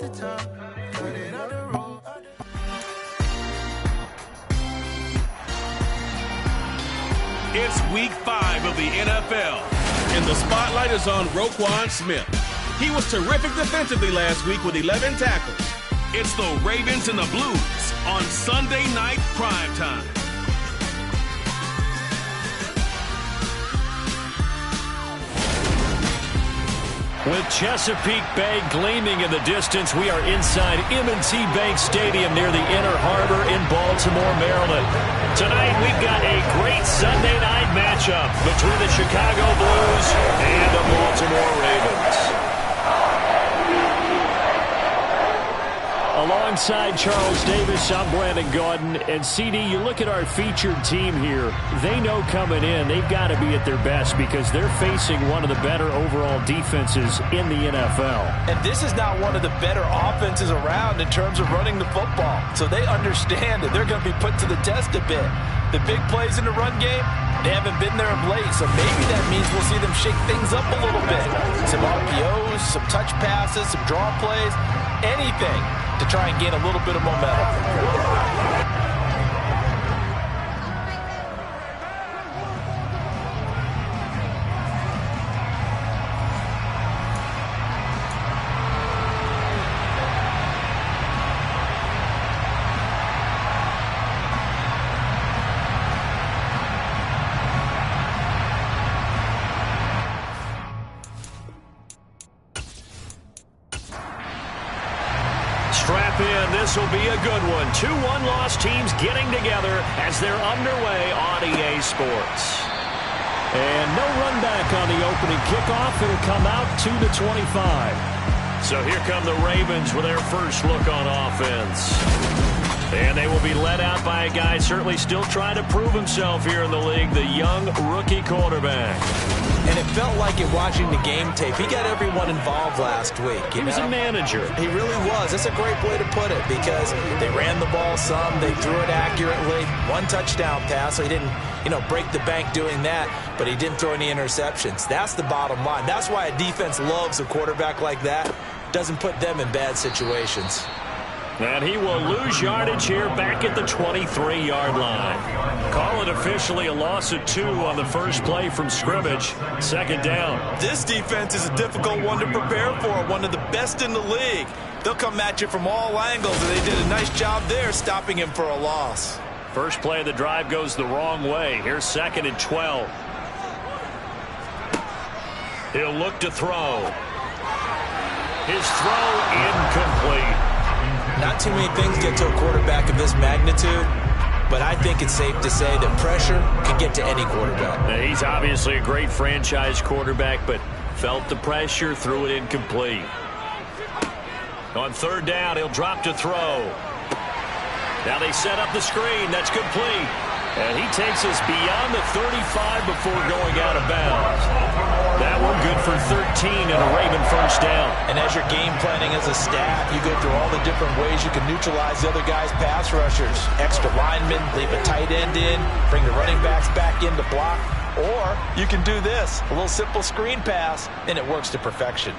It's week 5 of the NFL, and the spotlight is on Roquan Smith. He was terrific defensively last week with 11 tackles. It's the Ravens and the Blues on Sunday Night Primetime. With Chesapeake Bay gleaming in the distance, we are inside M&T Bank Stadium near the Inner Harbor in Baltimore, Maryland. Tonight, we've got a great Sunday night matchup between the Chicago Blues and the Baltimore Ravens. Alongside Charles Davis, I'm Brandon Gaudin. And CD, you look at our featured team here. They know coming in they've got to be at their best because they're facing one of the better overall defenses in the NFL. And this is not one of the better offenses around in terms of running the football. So they understand that they're going to be put to the test a bit. The big plays in the run game, they haven't been there of late. So maybe that means we'll see them shake things up a little bit. Some RPOs, some touch passes, some draw plays, anything to try and gain a little bit of momentum. Strap in. This will be a good one. 2 one-loss teams getting together as they're underway on EA Sports. And no run back on the opening kickoff. It'll come out to the 25. So here come the Ravens with their first look on offense. And they will be led out by a guy certainly still trying to prove himself here in the league, the young rookie quarterback. And it felt like it watching the game tape. He got everyone involved last week. He was a manager. He really was. That's a great way to put it because they ran the ball some. They threw it accurately. 1 touchdown pass, so he didn't, break the bank doing that, but he didn't throw any interceptions. That's the bottom line. That's why a defense loves a quarterback like that. Doesn't put them in bad situations. And he will lose yardage here back at the 23-yard line. Call it officially a loss of 2 on the first play from scrimmage. Second down. This defense is a difficult one to prepare for, one of the best in the league. They'll come at you from all angles, and they did a nice job there stopping him for a loss. First play of the drive goes the wrong way. Here's 2nd and 12. He'll look to throw. His throw incomplete. Not too many things get to a quarterback of this magnitude, but I think it's safe to say that pressure can get to any quarterback. Now, he's obviously a great franchise quarterback, but felt the pressure, threw it incomplete. On 3rd down, he'll drop to throw. Now they set up the screen. That's complete. And he takes us beyond the 35 before going out of bounds. That one good for 13 and a Raven first down. And as you're game planning as a staff, you go through all the different ways you can neutralize the other guy's pass rushers. Extra linemen, leave a tight end in, bring the running backs back in to block. Or you can do this, a little simple screen pass, and it works to perfection.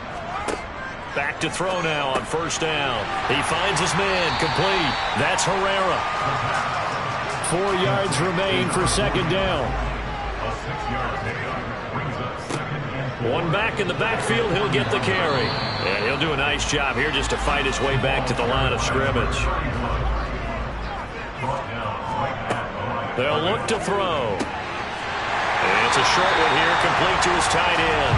Back to throw now on 1st down. He finds his man, complete. That's Herrera. 4 yards remain for 2nd down. 1 back in the backfield. He'll get the carry. And he'll do a nice job here just to fight his way back to the line of scrimmage. They'll look to throw. And it's a short one here, complete to his tight end.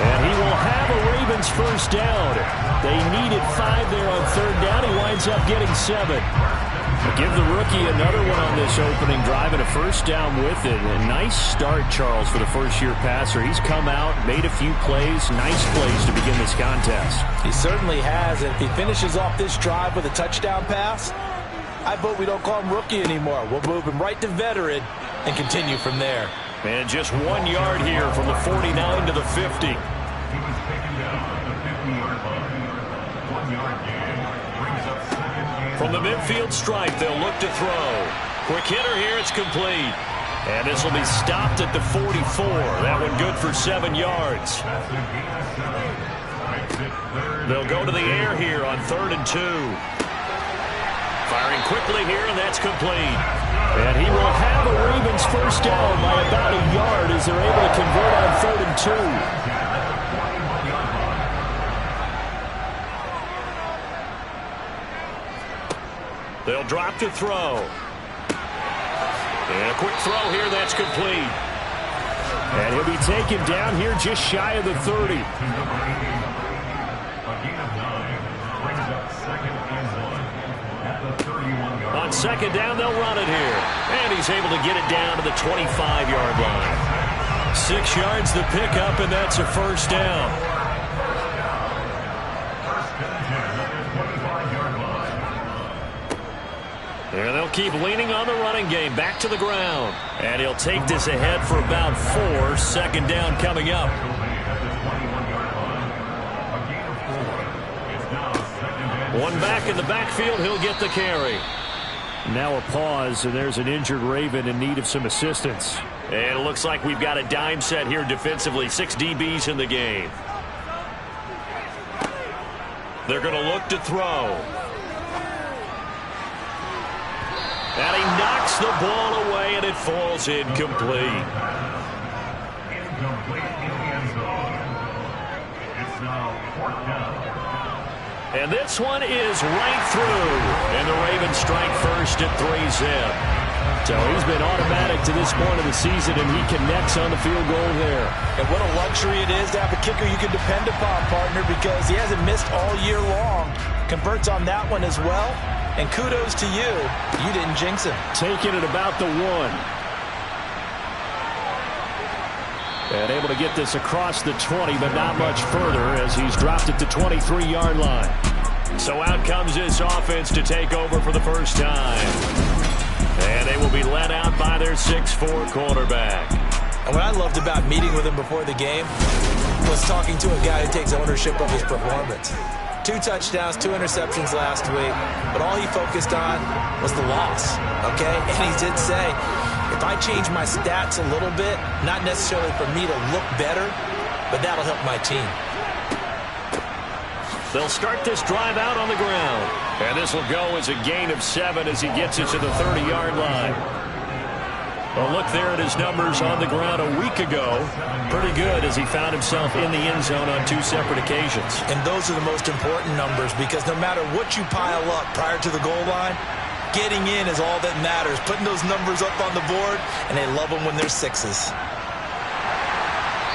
And he will have a Ravens first down. They needed 5 there on 3rd down. He winds up getting 7. Give the rookie another one on this opening drive and a first down with it. A nice start, Charles, for the first-year passer. He's come out, made a few plays, nice plays to begin this contest. He certainly has, and if he finishes off this drive with a touchdown pass, I vote we don't call him rookie anymore. We'll move him right to veteran and continue from there. And just 1 yard here from the 49 to the 50. From the midfield stripe, they'll look to throw. Quick hitter here, it's complete. And this will be stopped at the 44. That one good for 7 yards. They'll go to the air here on 3rd and 2. Firing quickly here, and that's complete. And he will have a Ravens first down by about a yard as they're able to convert on 3rd and 2. They'll drop to throw. And a quick throw here, that's complete. And he'll be taken down here just shy of the 30. On 2nd down, they'll run it here. And he's able to get it down to the 25-yard line. 6 yards the pickup, and that's a first down. And they'll keep leaning on the running game. Back to the ground. And he'll take this ahead for about 4. 2nd down coming up. One back in the backfield. He'll get the carry. Now a pause, and there's an injured Raven in need of some assistance. And it looks like we've got a dime set here defensively. 6 DBs in the game. They're going to look to throw. And he knocks the ball away, and it falls incomplete. And this one is right through. And the Ravens strike first at 3-zip. So he's been automatic to this point of the season, and he connects on the field goal there. And what a luxury it is to have a kicker you can depend upon, partner, because he hasn't missed all year long. Converts on that one as well. And kudos to you. You didn't jinx him. Taking it about the 1. And able to get this across the 20, but not much further as he's dropped it to 23-yard line. So out comes this offense to take over for the first time. And they will be led out by their 6'4" quarterback. And what I loved about meeting with him before the game was talking to a guy who takes ownership of his performance. 2 touchdowns, 2 interceptions last week, but all he focused on was the loss, okay? And he did say, if I change my stats a little bit, not necessarily for me to look better, but that'll help my team. They'll start this drive out on the ground. And this will go as a gain of 7 as he gets it to the 30-yard line. A look there at his numbers on the ground a week ago. Pretty good as he found himself in the end zone on 2 separate occasions. And those are the most important numbers because no matter what you pile up prior to the goal line, getting in is all that matters. Putting those numbers up on the board, and they love them when they're 6s.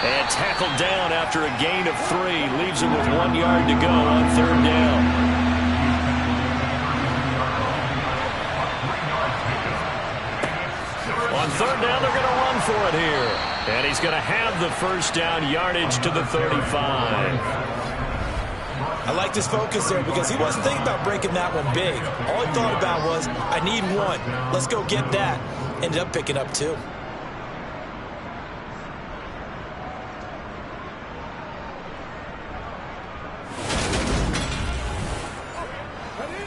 And tackled down after a gain of 3. Leaves him with 1 yard to go on 3rd down. On 3rd down, they're going to run for it here. And he's going to have the first down, yardage to the 35. I liked his focus there because he wasn't thinking about breaking that one big. All he thought about was, I need 1. Let's go get that. Ended up picking up 2.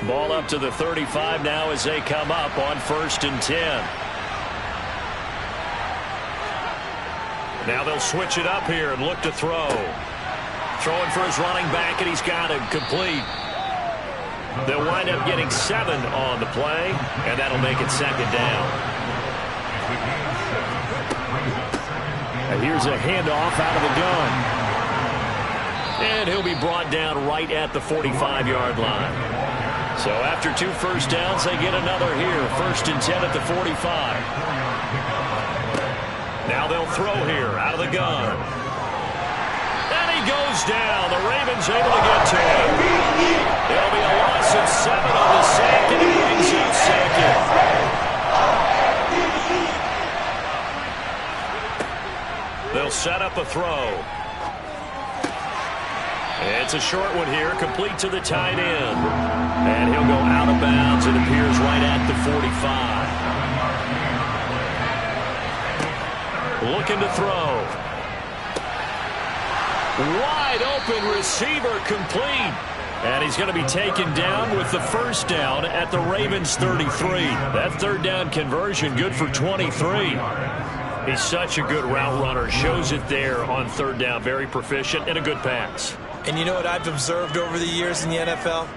Ball up to the 35 now as they come up on 1st and 10. Now they'll switch it up here and look to throw. Throwing for his running back, and he's got him complete. They'll wind up getting 7 on the play, and that'll make it 2nd down. And here's a handoff out of the gun. And he'll be brought down right at the 45-yard line. So after 2 first downs, they get another here. 1st and 10 at the 45. Now they'll throw here out of the gun. And he goes down. The Ravens able to get to him. It'll be a loss of 7 on the sack, and he brings up 2nd. They'll set up a throw. It's a short one here, complete to the tight end. And he'll go out of bounds. It appears right at the 45. Looking to throw. Wide open receiver complete. And he's going to be taken down with the first down at the Ravens 33. That 3rd down conversion good for 23. He's such a good route runner. Shows it there on 3rd down. Very proficient and a good pass. And you know what I've observed over the years in the NFL?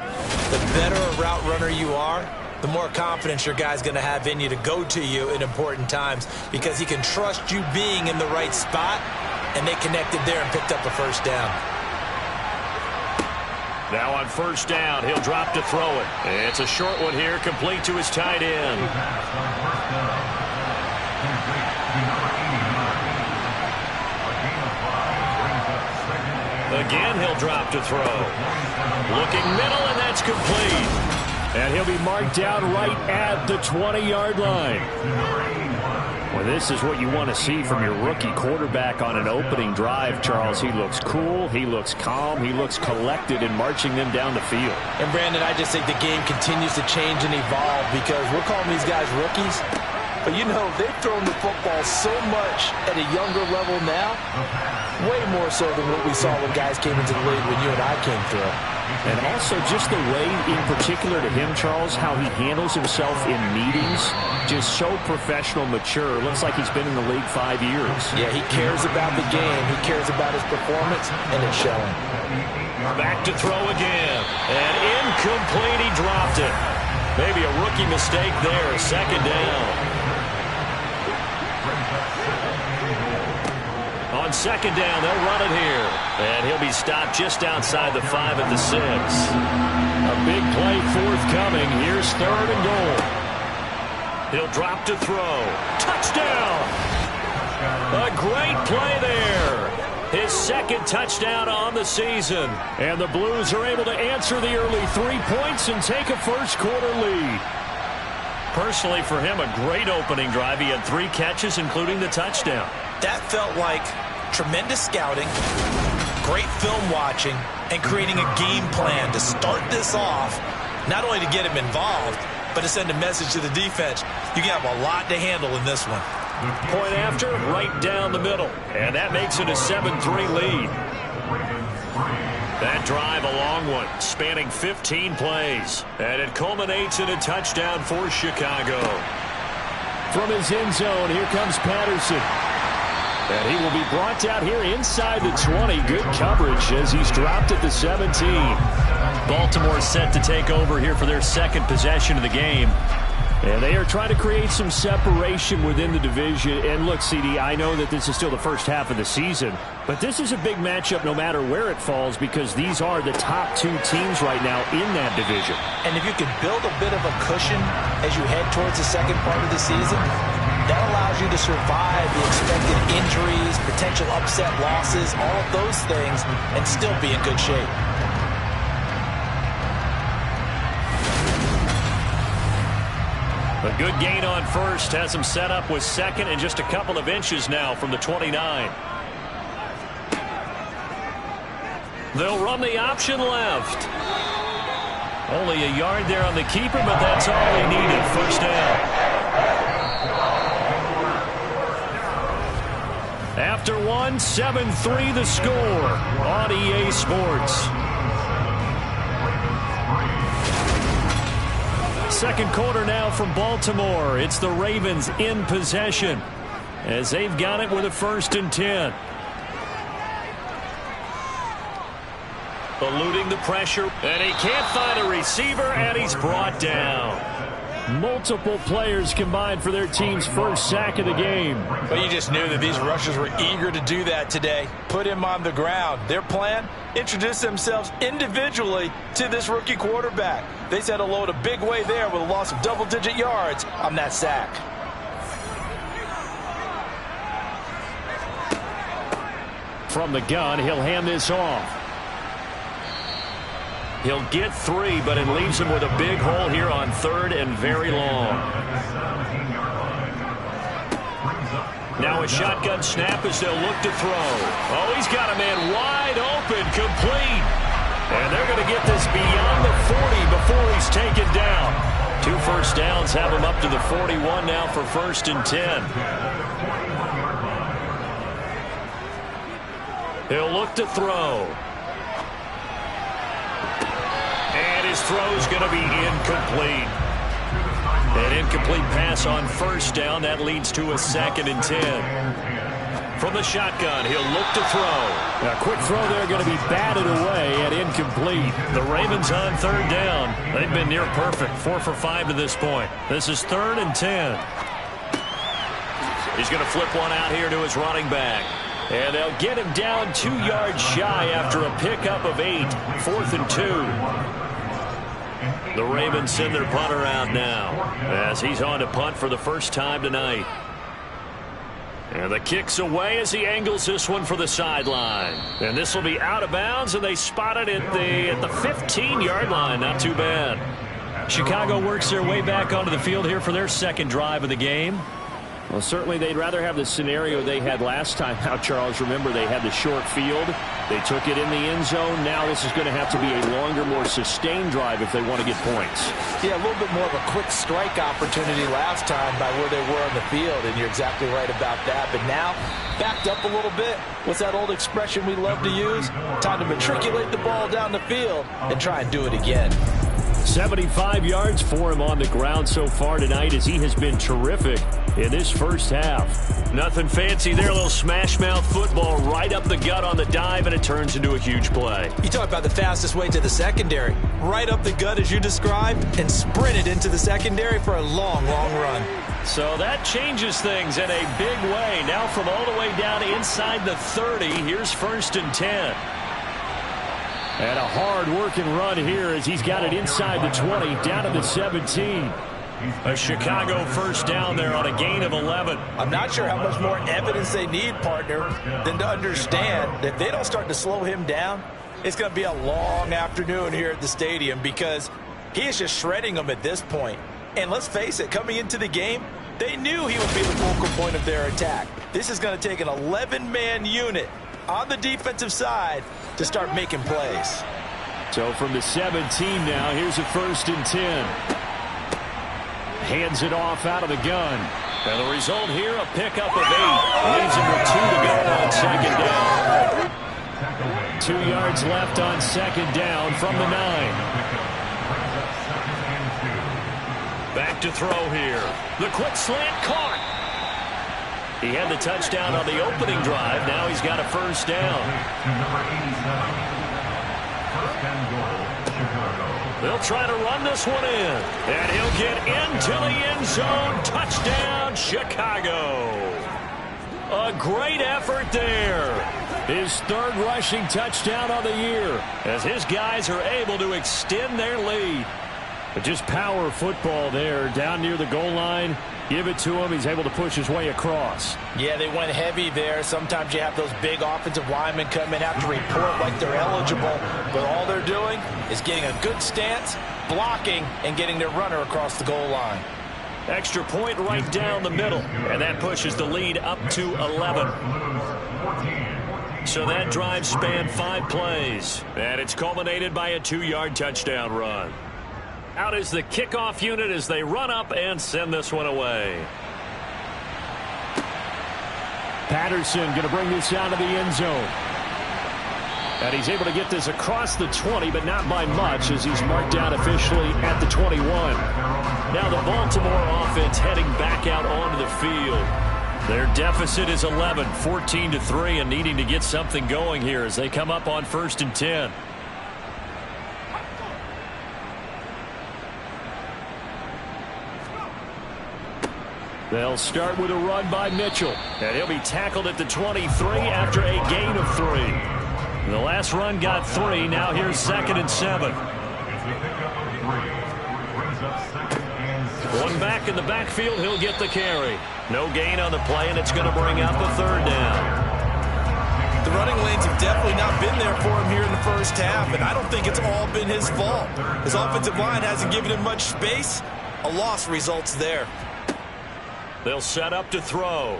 The better a route runner you are, the more confidence your guy's going to have in you to go to you in important times because he can trust you being in the right spot, and they connected there and picked up a first down. Now on first down, he'll drop to throw it. It's a short one here, complete to his tight end. Again, he'll drop to throw. Looking middle, and that's complete. And he'll be marked down right at the 20-yard line. Well, this is what you want to see from your rookie quarterback on an opening drive, Charles. He looks cool, he looks calm, he looks collected in marching them down the field. And, Brandon, I just think the game continues to change and evolve because we're calling these guys rookies. But, you know, they've thrown the football so much at a younger level now, way more so than what we saw when guys came into the league when you and I came through. And also just the way, in particular to him, Charles, how he handles himself in meetings, just so professional, mature. Looks like he's been in the league 5 years. Yeah, he cares about the game. He cares about his performance, and it's showing. Back to throw again. And incomplete, he dropped it. Maybe a rookie mistake there, second down. On second down, they'll run it here. And he'll be stopped just outside the 5 at the 6. A big play forthcoming. Here's third and goal. He'll drop to throw. Touchdown! A great play there. His second touchdown on the season. And the Blues are able to answer the early 3 points and take a first-quarter lead. Personally, for him, a great opening drive. He had 3 catches, including the touchdown. That felt like tremendous scouting, great film watching, and creating a game plan to start this off, not only to get him involved, but to send a message to the defense. You have a lot to handle in this one. Point after, right down the middle. And that makes it a 7-3 lead. That drive, a long one, spanning 15 plays. And it culminates in a touchdown for Chicago. From his end zone, here comes Patterson. And he will be brought down here inside the 20. Good coverage as he's dropped at the 17. Baltimore set to take over here for their second possession of the game. And they are trying to create some separation within the division. And look, CD, I know that this is still the first half of the season, but this is a big matchup no matter where it falls because these are the top 2 teams right now in that division. And if you can build a bit of a cushion as you head towards the second part of the season, that allows you to survive the expected injuries, potential upset losses, all of those things, and still be in good shape. A good gain on first has him set up with second and just a couple of inches now from the 29. They'll run the option left. Only a yard there on the keeper, but that's all they needed. First down. After 1, 7-3 the score on EA Sports. Second quarter now from Baltimore. It's the Ravens in possession as they've got it with a 1st and 10. Eluding the pressure, and he can't find a receiver, and he's brought down. Multiple players combined for their team's first sack of the game. But you just knew that these rushers were eager to do that today. Put him on the ground. Their plan, introduce themselves individually to this rookie quarterback. They set a load a big way there with a loss of double-digit yards on that sack. From the gun, he'll hand this off. He'll get 3, but it leaves him with a big hole here on 3rd and very long. Now a shotgun snap as they'll look to throw. Oh, he's got a man wide open, complete. And they're going to get this beyond the 40 before he's taken down. 2 first downs have him up to the 41 now for 1st and 10. He'll look to throw. And his throw's going to be incomplete. An incomplete pass on 1st down. That leads to a 2nd and 10. From the shotgun, he'll look to throw. A quick throw there going to be batted away and incomplete. The Ravens on third down. They've been near perfect, 4 for 5 to this point. This is 3rd and 10. He's going to flip one out here to his running back. And they'll get him down 2 yards shy after a pickup of 8. 4th and 2. The Ravens send their punter out now as he's on to punt for the first time tonight. And the kick's away as he angles this one for the sideline. And this will be out of bounds, and they spot it at the 15-yard line. Not too bad. Chicago works their way back onto the field here for their second drive of the game. Well, certainly they'd rather have the scenario they had last time out, Charles. Remember, they had the short field. They took it in the end zone. Now this is going to have to be a longer, more sustained drive if they want to get points. Yeah, a little bit more of a quick strike opportunity last time by where they were on the field, and you're exactly right about that. But now, backed up a little bit. What's that old expression we love to use? Time to matriculate the ball down the field and try and do it again. 75 yards for him on the ground so far tonight as he has been terrific in this first half. Nothing fancy there. A little smash mouth football right up the gut on the dive, and it turns into a huge play. You talk about the fastest way to the secondary. Right up the gut as you described and sprinted into the secondary for a long, long run. So that changes things in a big way. Now from all the way down inside the 30, here's 1st and 10. And a hard-working run here as he's got it inside the 20, down to the 17. A Chicago first down there on a gain of 11. I'm not sure how much more evidence they need, partner, than to understand that if they don't start to slow him down, it's going to be a long afternoon here at the stadium because he is just shredding them at this point. And let's face it, coming into the game, they knew he would be the focal point of their attack. This is going to take an 11-man unit on the defensive side to start making plays. So from the 17 now, here's a 1st and 10. Hands it off out of the gun. And the result here, a pickup of 8. Leaves him with 2 to go on second down. 2 yards left on second down from the 9. Back to throw here. The quick slant caught. He had the touchdown on the opening drive. Now he's got a first down. They'll try to run this one in. And he'll get into the end zone. Touchdown, Chicago. A great effort there. His 3rd rushing touchdown on the year as his guys are able to extend their lead. But just power football there down near the goal line. Give it to him. He's able to push his way across. Yeah, they went heavy there. Sometimes you have those big offensive linemen come in, have to report like they're eligible. But all they're doing is getting a good stance, blocking, and getting their runner across the goal line. Extra point right down the middle. And that pushes the lead up to 11. So that drive spanned 5 plays. And it's culminated by a 2-yard touchdown run. Out is the kickoff unit as they run up and send this one away. Patterson going to bring this out of the end zone. And he's able to get this across the 20, but not by much as he's marked down officially at the 21. Now the Baltimore offense heading back out onto the field. Their deficit is 11, 14-3, and needing to get something going here as they come up on 1st and 10. They'll start with a run by Mitchell. And he'll be tackled at the 23 after a gain of 3. The last run got 3. Now here's 2nd and 7. One back in the backfield. He'll get the carry. No gain on the play, and it's going to bring up a 3rd down. The running lanes have definitely not been there for him here in the first half, and I don't think it's all been his fault. His offensive line hasn't given him much space. A loss results there. They'll set up to throw.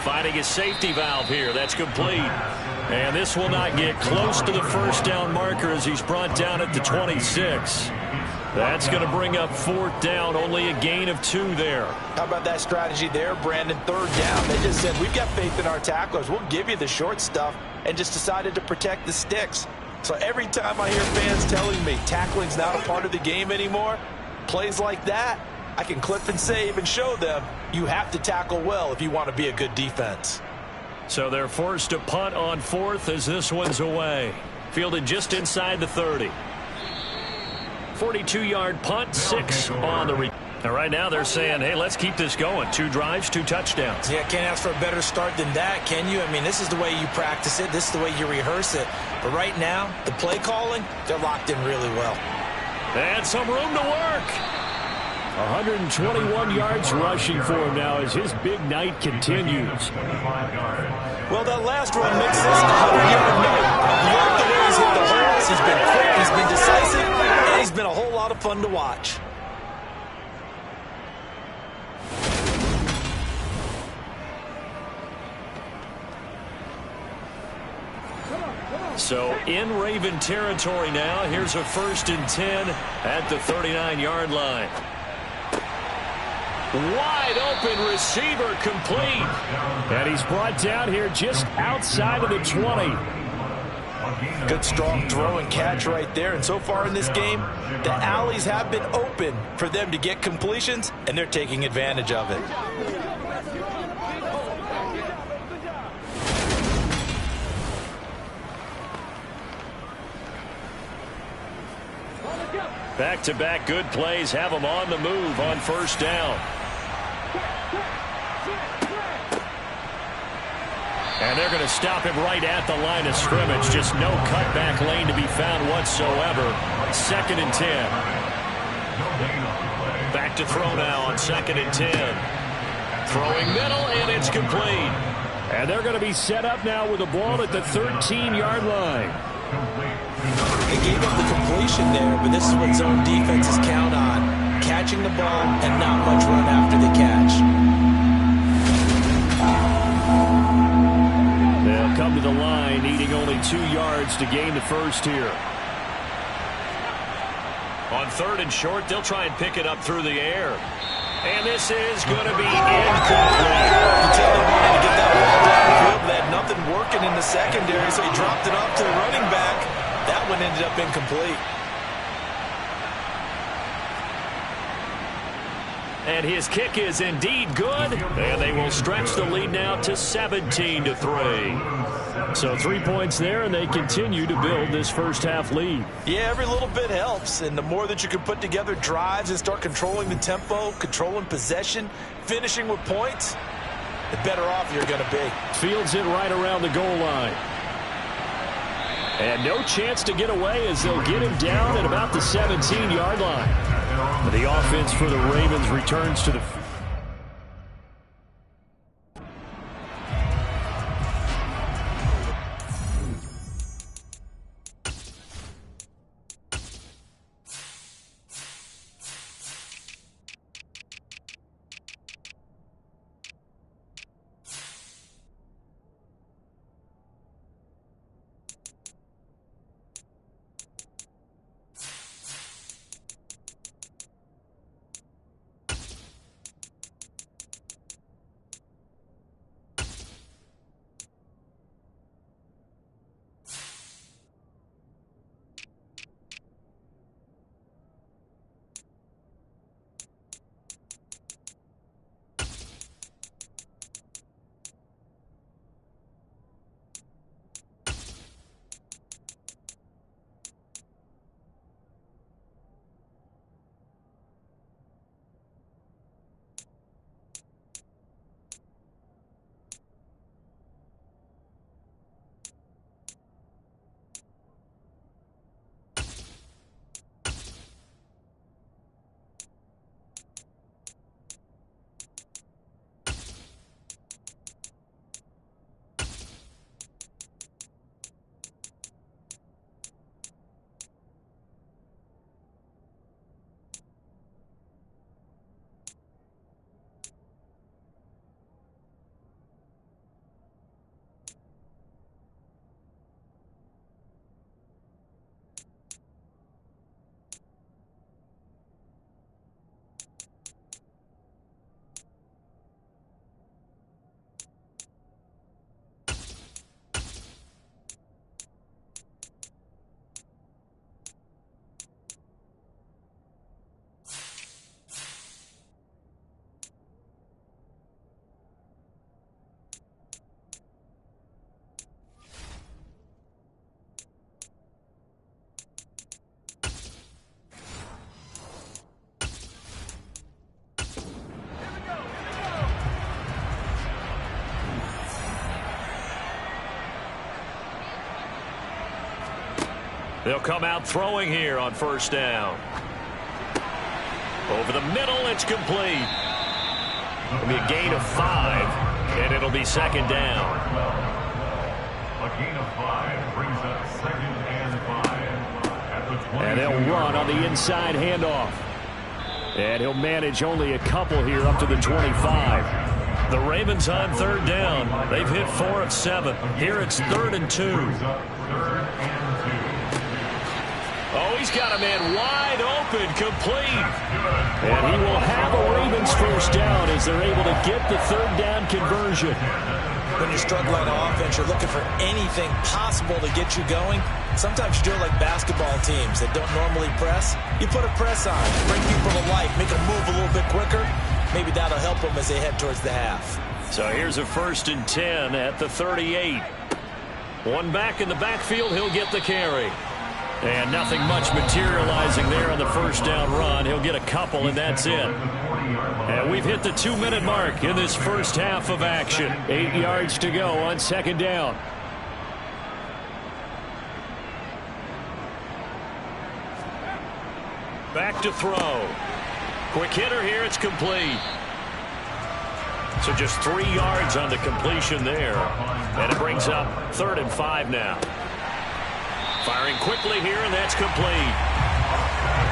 Finding his safety valve here. That's complete. And this will not get close to the first down marker as he's brought down at the 26. That's going to bring up 4th down. Only a gain of 2 there. How about that strategy there, Brandon? 3rd down. They just said, we've got faith in our tacklers. We'll give you the short stuff, and just decided to protect the sticks. So every time I hear fans telling me tackling's not a part of the game anymore, plays like that, I can clip and save and show them you have to tackle well if you want to be a good defense. So they're forced to punt on 4th as this one's away. Fielded just inside the 30. 42-yard punt, 6 on the Now right now they're saying, hey, let's keep this going. 2 drives, 2 touchdowns. Yeah, can't ask for a better start than that, can you? I mean, this is the way you practice it. This is the way you rehearse it. But right now, the play calling, they're locked in really well. And some room to work. 121 yards rushing for him now as his big night continues. Well, that last run makes this a 100-yard night. You like the way he's hit the holes. He's been quick, he's been decisive, and he's been a whole lot of fun to watch. So in Raven territory now. Here's a 1st and 10 at the 39-yard line. Wide open receiver complete. And he's brought down here just outside of the 20. Good strong throw and catch right there. And so far in this game, the alleys have been open for them to get completions, and they're taking advantage of it. Back-to-back good plays have them on the move on 1st down. And they're going to stop him right at the line of scrimmage. Just no cutback lane to be found whatsoever. 2nd and 10. Back to throw now on 2nd and 10. Throwing middle, and it's complete. And they're going to be set up now with the ball at the 13-yard line. They gave up the completion there, but this is what zone defenses count on. Catching the ball and not much run after the catch. They'll come to the line, needing only 2 yards to gain the first here. On 3rd and short, they'll try and pick it up through the air. And this is going to be incomplete. You tell them wanted to get that ball downfield, but they had nothing working in the secondary, so he dropped it off to the running back. That one ended up incomplete. And his kick is indeed good. And they will stretch the lead now to 17-3. So 3 points there, and they continue to build this first half lead. Yeah, every little bit helps. And the more that you can put together drives and start controlling the tempo, controlling possession, finishing with points, the better off you're going to be. Fields it right around the goal line. And no chance to get away as they'll get him down at about the 17-yard line. The offense for the Ravens returns to the They'll come out throwing here on first down. Over the middle, it's complete. It'll be a gain of 5, and it'll be second down. A gain of 5 brings up 2nd and 5. At the 20. And they'll run on the inside handoff. And he'll manage only a couple here up to the 25. The Ravens on third down. They've hit 4 of 7. Here it's 3rd and 2. Oh, he's got a man wide open, complete. And he will have a Ravens first down as they're able to get the 3rd down conversion. When you're struggling on offense, you're looking for anything possible to get you going. Sometimes you do it like basketball teams that don't normally press. You put a press on, bring people to life, make them move a little bit quicker. Maybe that'll help them as they head towards the half. So here's a 1st and 10 at the 38. One back in the backfield, he'll get the carry. And nothing much materializing there on the first down run. He'll get a couple, and that's it. And we've hit the 2-minute mark in this first half of action. 8 yards to go on 2nd down. Back to throw. Quick hitter here. It's complete. So just 3 yards on the completion there. And it brings up 3rd and 5 now. Firing quickly here, and that's complete.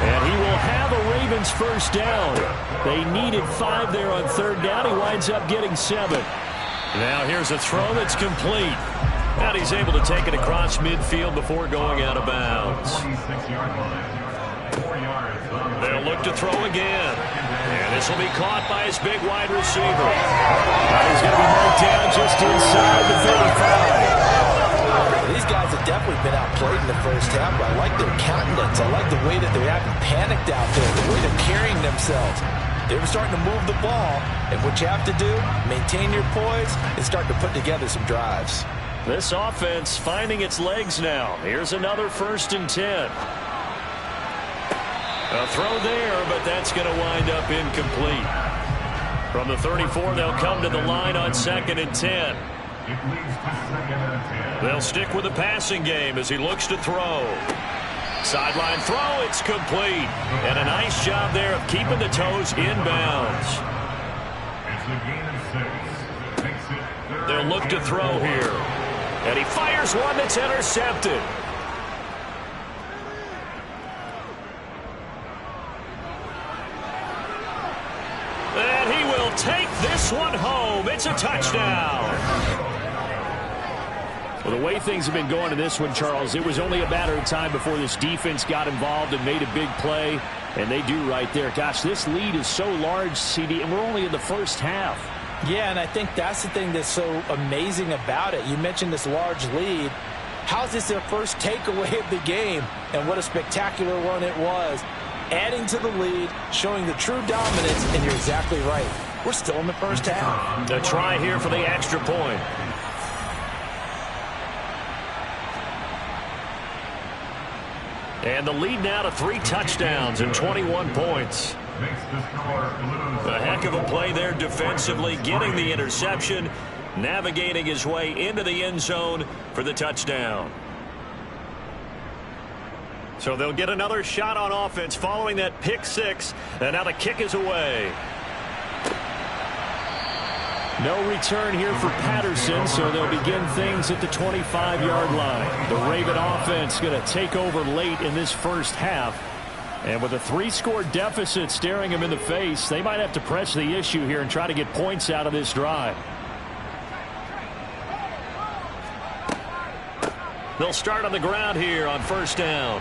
And he will have a Ravens first down. They needed 5 there on 3rd down. He winds up getting 7. Now here's a throw that's complete. And he's able to take it across midfield before going out of bounds. They'll look to throw again. And this will be caught by his big wide receiver. He's going to be knocked down just inside the 35. These guys have definitely been outplayed in the first half, but I like their countenance. I like the way that they're acting panicked out there, the way they're carrying themselves. They were starting to move the ball, and what you have to do, maintain your poise and start to put together some drives. This offense finding its legs now. Here's another 1st and 10. A throw there, but that's going to wind up incomplete. From the 34, they'll come to the line on 2nd and 10. They'll stick with the passing game as he looks to throw. Sideline throw, it's complete. And a nice job there of keeping the toes inbounds. They'll look to throw here. And he fires one that's intercepted. And he will take this one home. It's a touchdown. Well, the way things have been going in this one, Charles, it was only a matter of time before this defense got involved and made a big play, and they do right there. Gosh, this lead is so large, CD, and we're only in the first half. Yeah, and I think that's the thing that's so amazing about it. You mentioned this large lead. How's this their first takeaway of the game? And what a spectacular one it was. Adding to the lead, showing the true dominance, and you're exactly right. We're still in the first half. A try here for the extra point. And the lead now to 3 touchdowns and 21 points. A heck of a play there defensively, getting the interception, navigating his way into the end zone for the touchdown. So they'll get another shot on offense following that pick 6, and now the kick is away. No return here for Patterson, so they'll begin things at the 25-yard line. The Raven offense going to take over late in this first half. And with a 3-score deficit staring them in the face, they might have to press the issue here and try to get points out of this drive. They'll start on the ground here on first down.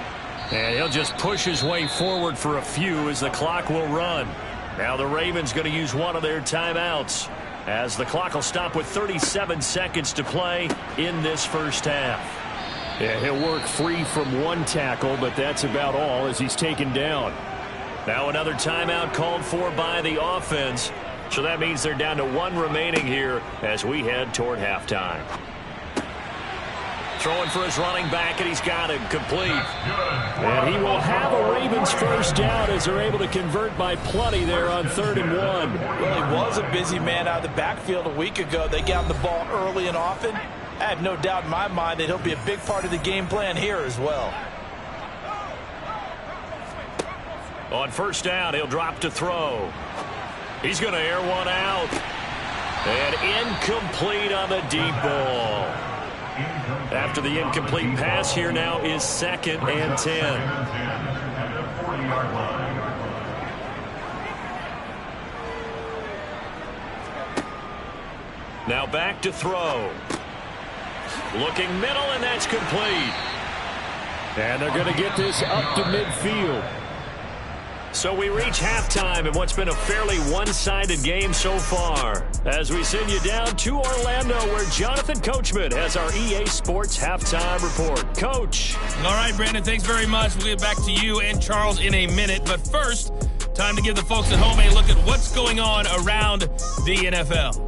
And he'll just push his way forward for a few as the clock will run. Now the Ravens going to use one of their timeouts, as the clock will stop with 37 seconds to play in this first half. Yeah, he'll work free from one tackle, but that's about all as he's taken down. Now another timeout called for by the offense. So that means they're down to 1 remaining here as we head toward halftime. Throwing for his running back, and he's got it complete. And he will have a Ravens first down as they're able to convert by plenty there on 3rd and 1. Well, he was a busy man out of the backfield a week ago. They got him the ball early and often. I have no doubt in my mind that he'll be a big part of the game plan here as well. On first down, he'll drop to throw. He's going to air one out. And incomplete on the deep ball. After the incomplete pass, here now is 2nd and 10. Now back to throw. Looking middle, and that's complete. And they're going to get this up to midfield. So we reach halftime in what's been a fairly one-sided game so far. As we send you down to Orlando, where Jonathan Coachman has our EA Sports Halftime Report. Coach. All right, Brandon, thanks very much. We'll get back to you and Charles in a minute. But first, time to give the folks at home a look at what's going on around the NFL.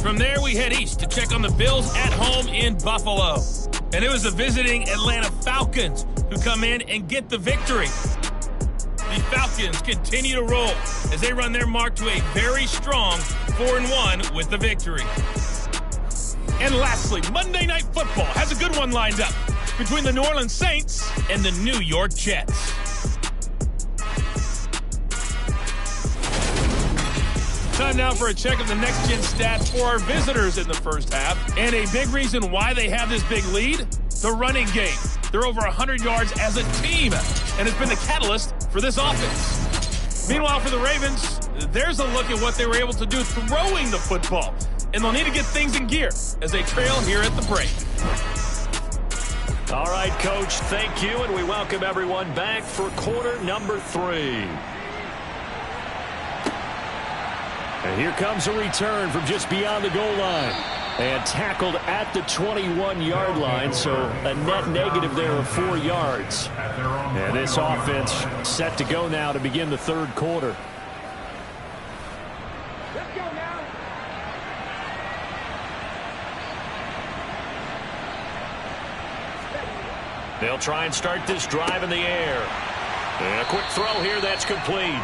From there, we head east to check on the Bills at home in Buffalo. And it was the visiting Atlanta Falcons who come in and get the victory. The Falcons continue to roll as they run their mark to a very strong 4-1 with the victory. And lastly, Monday Night Football has a good one lined up between the New Orleans Saints and the New York Jets. Time now for a check of the next-gen stats for our visitors in the first half. And a big reason why they have this big lead, the running game. They're over 100 yards as a team, and it's been the catalyst for this offense. Meanwhile, for the Ravens, there's a look at what they were able to do throwing the football. And they'll need to get things in gear as they trail here at the break. All right, Coach, thank you, and we welcome everyone back for quarter number 3. And here comes a return from just beyond the goal line. And tackled at the 21-yard line, so a net negative there of 4 yards. And this offense set to go now to begin the third quarter. Let's go now. They'll try and start this drive in the air. And a quick throw here, that's complete.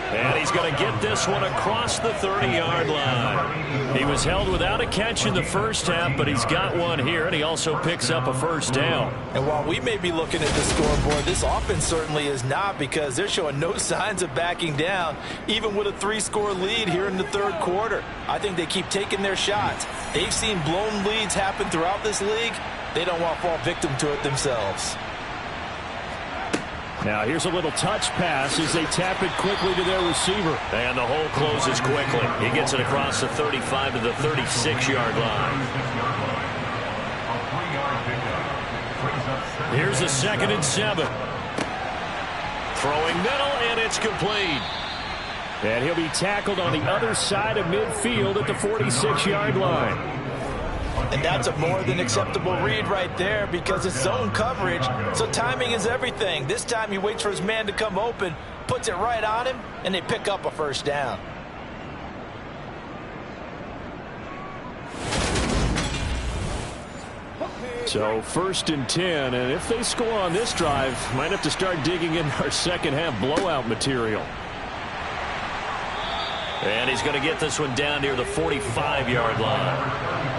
And he's going to get this one across the 30-yard line. He was held without a catch in the first half, but he's got one here, and he also picks up a first down. And while we may be looking at the scoreboard, this offense certainly is not, because they're showing no signs of backing down, even with a 3-score lead here in the third quarter. I think they keep taking their shots. They've seen blown leads happen throughout this league. They don't want to fall victim to it themselves. Now here's a little touch pass as they tap it quickly to their receiver. And the hole closes quickly. He gets it across the 35 to the 36-yard line. Here's a 2nd and 7. Throwing middle, and it's complete. And he'll be tackled on the other side of midfield at the 46-yard line. And that's a more than acceptable read right there, because it's zone coverage, so timing is everything. This time he waits for his man to come open, puts it right on him, and they pick up a first down. So 1st and 10, and if they score on this drive, might have to start digging in our second half blowout material. And he's going to get this one down near the 45-yard line.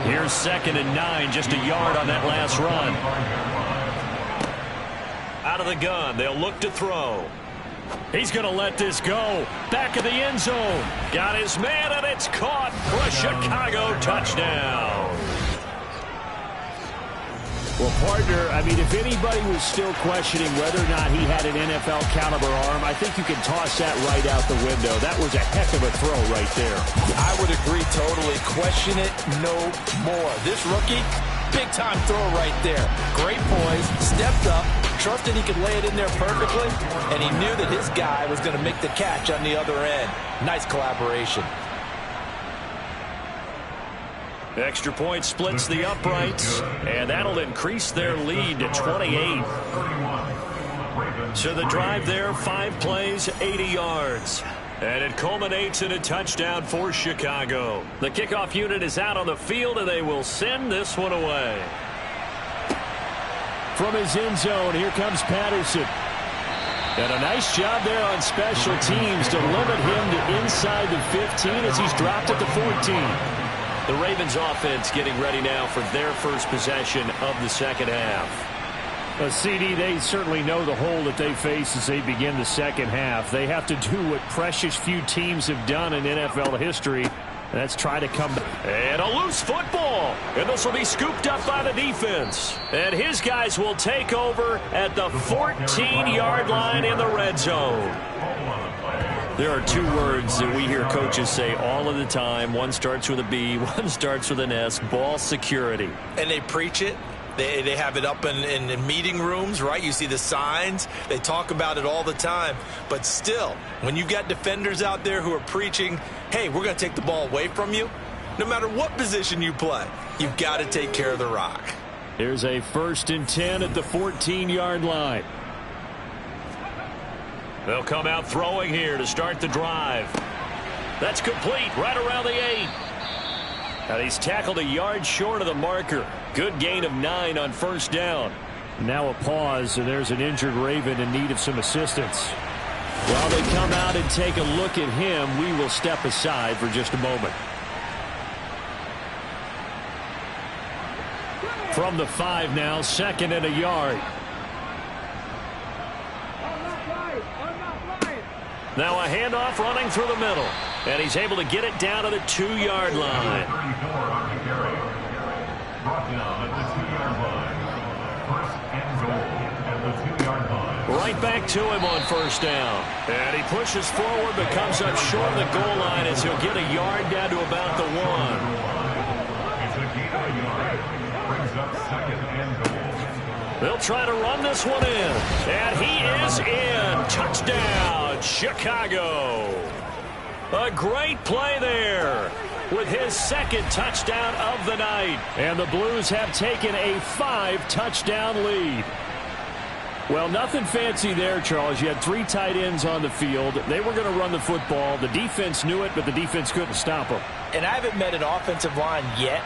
Here's 2nd and 9, just a yard on that last run. Out of the gun, they'll look to throw. He's going to let this go. Back of the end zone. Got his man, and it's caught for a Chicago touchdown. Well, partner, I mean, if anybody was still questioning whether or not he had an NFL caliber arm, I think you can toss that right out the window. That was a heck of a throw right there. I would agree totally. Question it no more. This rookie, big-time throw right there. Great poise, stepped up, trusted he could lay it in there perfectly, and he knew that his guy was going to make the catch on the other end. Nice collaboration. Extra point splits the uprights, and that'll increase their lead to 28. So the drive there, 5 plays, 80 yards. And it culminates in a touchdown for Chicago. The kickoff unit is out on the field, and they will send this one away. From his end zone, here comes Patterson. And a nice job there on special teams to limit him to inside the 15 as he's dropped at the 14. The Ravens offense getting ready now for their first possession of the second half. CD, they certainly know the hole that they face as they begin the second half. They have to do what precious few teams have done in NFL history. And that's try to come back. And a loose football. And this will be scooped up by the defense. And his guys will take over at the 14-yard line in the red zone. There are two words that we hear coaches say all of the time. One starts with a B, one starts with an S, ball security. And they preach it. They have it up in meeting rooms, right? You see the signs. They talk about it all the time. But still, when you've got defenders out there who are preaching, hey, we're going to take the ball away from you, no matter what position you play, you've got to take care of the rock. Here's a 1st and 10 at the 14-yard line. They'll come out throwing here to start the drive. That's complete right around the 8. And he's tackled a yard short of the marker. Good gain of 9 on 1st down. Now a pause, and there's an injured Raven in need of some assistance. While they come out and take a look at him, we will step aside for just a moment. From the 5 now, 2nd and a yard. Now a handoff running through the middle. And he's able to get it down to the 2-yard line. Right back to him on 1st down. And he pushes forward but comes up short of the goal line as he'll get a yard down to about the 1. They'll try to run this one in. And he is in. Touchdown, Chicago. A great play there with his 2nd touchdown of the night. And the Blues have taken a 5-touchdown lead. Well, nothing fancy there, Charles. You had 3 tight ends on the field. They were going to run the football. The defense knew it, but the defense couldn't stop them. And I haven't met an offensive line yet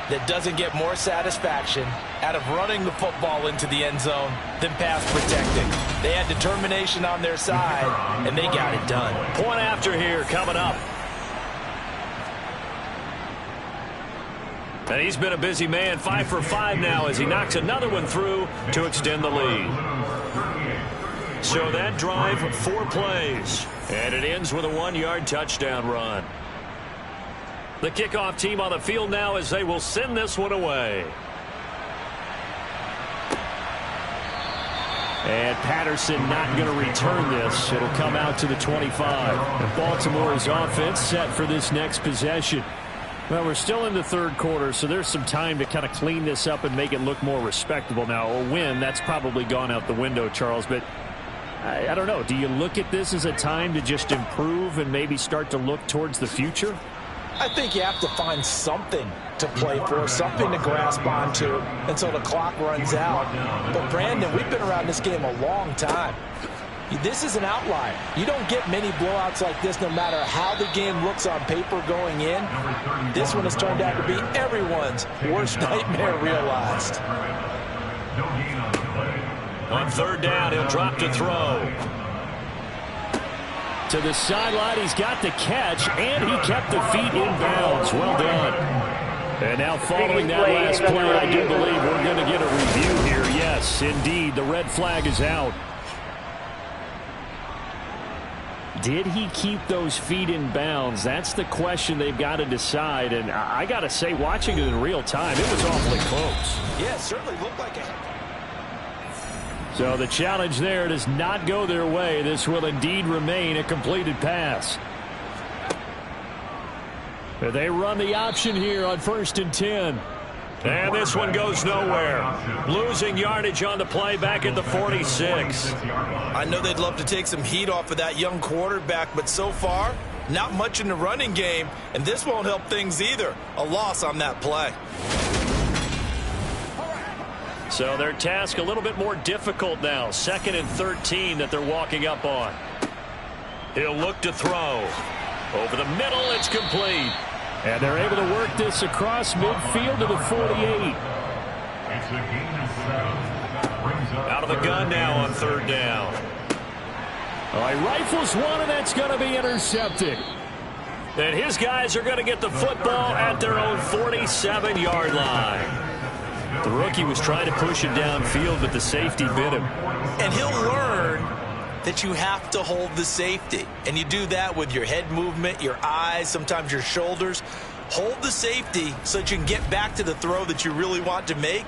that doesn't get more satisfaction out of running the football into the end zone than pass protecting. They had determination on their side, and they got it done. Point after here coming up. And he's been a busy man, 5 for 5 now as he knocks another one through to extend the lead. So that drive, 4 plays. And it ends with a 1-yard touchdown run. The kickoff team on the field now as they will send this one away. And Patterson not going to return this. It'll come out to the 25. And Baltimore's offense set for this next possession. Well, we're still in the 3rd quarter, so there's some time to kind of clean this up and make it look more respectable. Now, a win, that's probably gone out the window, Charles, but I don't know. Do you look at this as a time to just improve and maybe start to look towards the future? I think you have to find something to play for, something to grasp onto until the clock runs out. But, Brandon, we've been around this game a long time. This is an outlier. You don't get many blowouts like this no matter how the game looks on paper going in. This one has turned out to be everyone's worst nightmare realized. On 3rd down, he'll drop to throw. To the sideline, he's got the catch, and he kept the feet in bounds. Well done. And now following that last play, I do believe we're going to get a review here. Yes, indeed, the red flag is out. Did he keep those feet in bounds? That's the question they've got to decide. And I got to say, watching it in real time, it was awfully close. Yeah, it certainly looked like it. So the challenge there does not go their way. This will indeed remain a completed pass. But they run the option here on 1st and 10. And this one goes nowhere. Losing yardage on the play back at the 46. I know they'd love to take some heat off of that young quarterback, but so far, not much in the running game, and this won't help things either. A loss on that play. So their task a little bit more difficult now. 2nd and 13 that they're walking up on. He'll look to throw. Over the middle, it's complete. And they're able to work this across midfield to the 48. Out of the gun now on 3rd down. All right, rifles one, and that's going to be intercepted. And his guys are going to get the football at their own 47-yard line. The rookie was trying to push it downfield, but the safety bit him. And he'll learn that you have to hold the safety. And you do that with your head movement, your eyes, sometimes your shoulders. Hold the safety so that you can get back to the throw that you really want to make.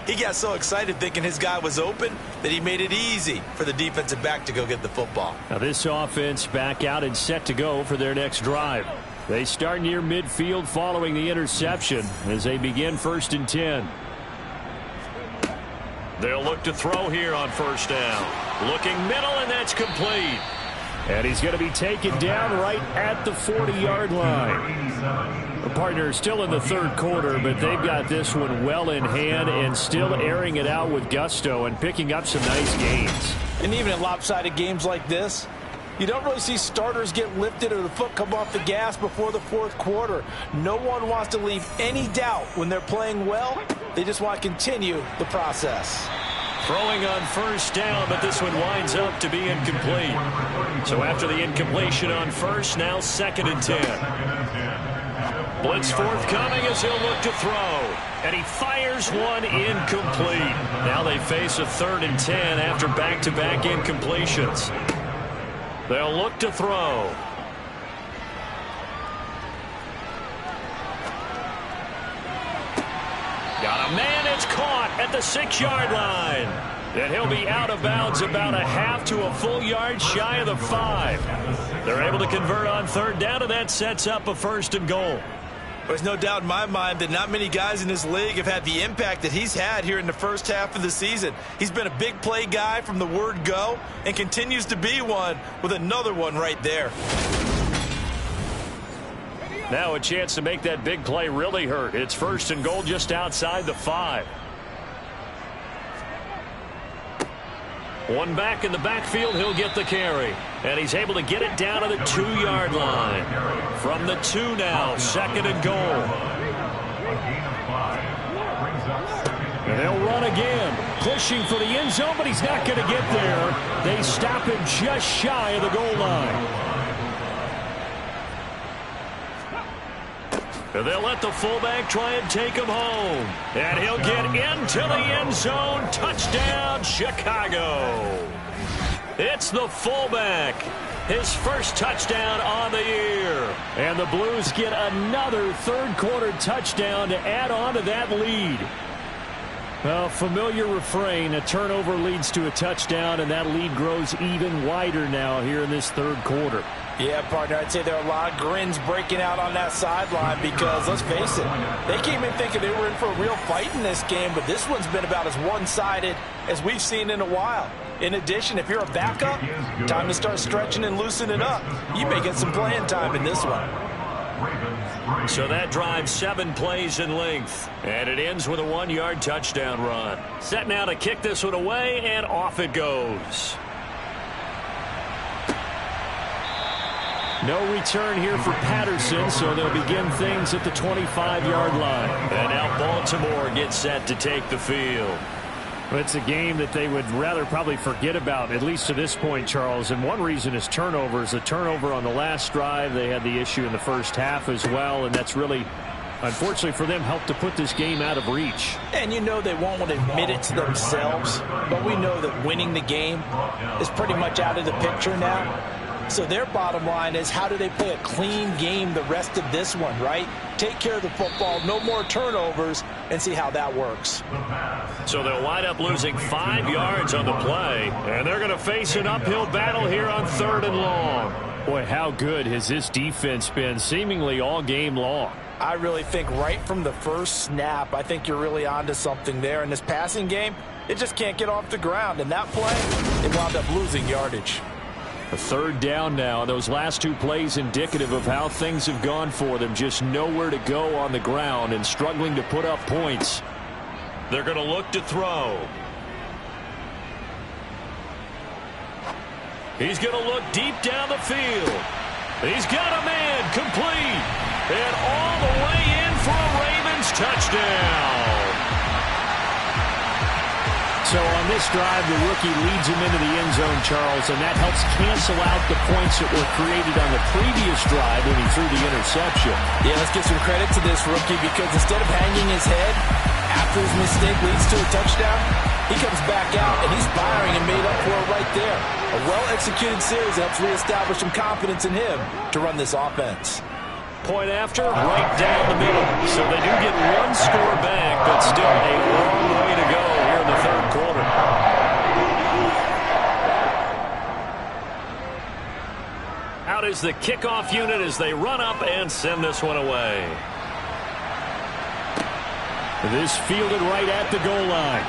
He got so excited thinking his guy was open that he made it easy for the defensive back to go get the football. Now this offense back out and set to go for their next drive. They start near midfield following the interception as they begin 1st and 10. They'll look to throw here on 1st down. Looking middle, and that's complete. And he's going to be taken down right at the 40-yard line. The partner is still in the 3rd quarter, but they've got this one well in hand and still airing it out with gusto and picking up some nice gains. And even in lopsided games like this, you don't really see starters get lifted or the foot come off the gas before the 4th quarter. No one wants to leave any doubt when they're playing well. They just want to continue the process. Throwing on 1st down, but this one winds up to be incomplete. So after the incompletion on 1st, now 2nd and 10. Blitz forthcoming as he'll look to throw. And he fires one incomplete. Now they face a 3rd and 10 after back-to-back incompletions. They'll look to throw. Got a man, it's caught at the 6-yard line. And he'll be out of bounds about a half to a full yard shy of the 5. They're able to convert on 3rd down, and that sets up a 1st and goal. There's no doubt in my mind that not many guys in this league have had the impact that he's had here in the 1st half of the season. He's been a big play guy from the word go and continues to be one with another one right there. Now a chance to make that big play really hurt. It's 1st and goal just outside the 5. One back in the backfield, he'll get the carry. And he's able to get it down to the 2-yard line. From the 2 now, 2nd and goal. And he'll run again, pushing for the end zone, but he's not going to get there. They stop him just shy of the goal line. And they'll let the fullback try and take him home. And he'll get into the end zone. Touchdown, Chicago. It's the fullback. His first touchdown on the year. And the Blues get another 3rd quarter touchdown to add on to that lead. Well, familiar refrain. A turnover leads to a touchdown, and that lead grows even wider now here in this 3rd quarter. Yeah, partner, I'd say there are a lot of grins breaking out on that sideline because, let's face it, they came in thinking they were in for a real fight in this game, but this one's been about as one-sided as we've seen in a while. In addition, if you're a backup, time to start stretching and loosening up. You may get some playing time in this one. So that drives 7 plays in length, and it ends with a 1-yard touchdown run. Set now to kick this one away, and off it goes. No return here for Patterson, so they'll begin things at the 25-yard line. And now Baltimore gets set to take the field. Well, it's a game that they would rather probably forget about, at least to this point, Charles. And one reason is turnovers. A turnover on the last drive. They had the issue in the 1st half as well, and that's really, unfortunately for them, helped to put this game out of reach. And you know they won't want to admit it to themselves, but we know that winning the game is pretty much out of the picture now. So their bottom line is, how do they play a clean game the rest of this one, right? Take care of the football, no more turnovers, and see how that works. So they'll wind up losing 5 yards on the play, and they're going to face an uphill battle here on 3rd and long. Boy, how good has this defense been seemingly all game long? I really think right from the first snap, I think you're really onto something there. In this passing game, it just can't get off the ground. And that play, they wound up losing yardage. A 3rd down now. Those last 2 plays indicative of how things have gone for them. Just nowhere to go on the ground and struggling to put up points. They're going to look to throw. He's going to look deep down the field. He's got a man complete. And all the way in for a Ravens touchdown. So on this drive, the rookie leads him into the end zone, Charles, and that helps cancel out the points that were created on the previous drive when he threw the interception. Yeah, let's give some credit to this rookie because instead of hanging his head after his mistake leads to a touchdown, he comes back out and he's firing and made up for it right there. A well-executed series helps reestablish some confidence in him to run this offense. Point after, right down the middle. So they do get one score back, but still a long way to go here in the third quarter. Out is the kickoff unit as they run up and send this one away. This fielded right at the goal line.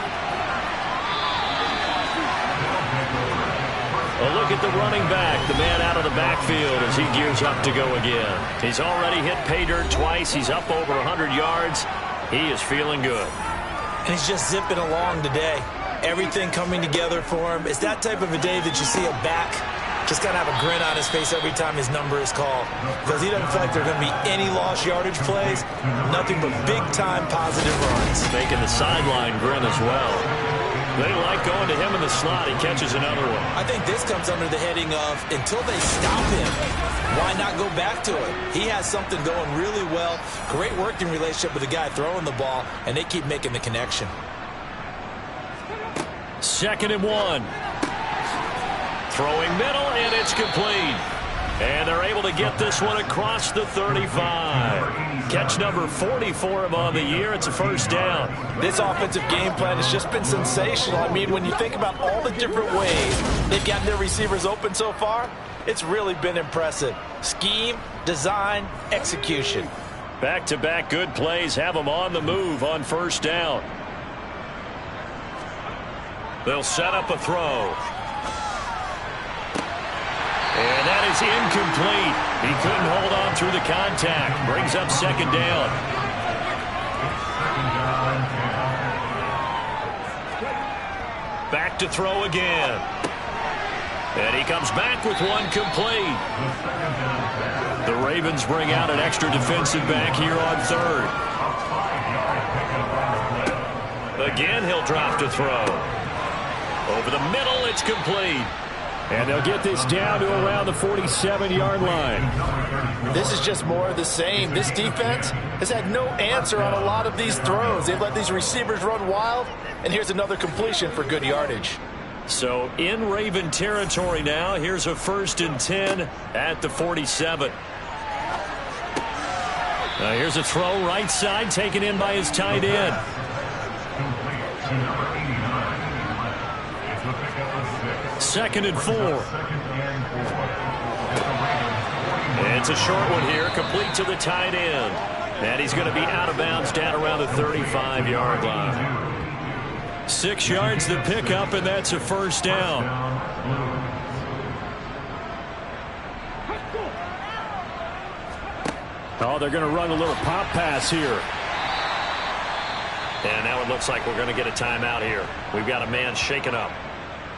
A look at the running back, the man out of the backfield as he gears up to go again. He's already hit pay dirt twice. He's up over 100 yards. He is feeling good. And he's just zipping along today. Everything coming together for him. It's that type of a day that you see a back just kind of have a grin on his face every time his number is called. Because he doesn't feel like there are going to be any lost yardage plays. Nothing but big-time positive runs. Making the sideline grin as well. They like going to him in the slot. He catches another one. I think this comes under the heading of until they stop him, why not go back to it? He has something going really well. Great working relationship with the guy throwing the ball, and they keep making the connection. 2nd and 1. Throwing middle, and it's complete. And they're able to get this one across the 35. Catch number 44 of on the year. It's a first down. This offensive game plan has just been sensational. I mean, when you think about all the different ways they've gotten their receivers open so far, it's really been impressive. Scheme, design, execution. Back-to-back good plays have them on the move on first down. They'll set up a throw. And that is incomplete. He couldn't hold on through the contact. Brings up 2nd down. Back to throw again. And he comes back with one complete. The Ravens bring out an extra defensive back here on 3rd. Again, he'll drop to throw. Over the middle, it's complete. And they'll get this down to around the 47-yard line. This is just more of the same. This defense has had no answer on a lot of these throws. They've let these receivers run wild, and here's another completion for good yardage. So in Raven territory now, here's a 1st and 10 at the 47. Now here's a throw right side taken in by his tight end. 2nd and 4. It's a short one here, complete to the tight end. And he's going to be out of bounds down around the 35-yard line. 6 yards the pickup, and that's a first down. Oh, they're going to run a little pop pass here. And now it looks like we're going to get a timeout here. We've got a man shaken up.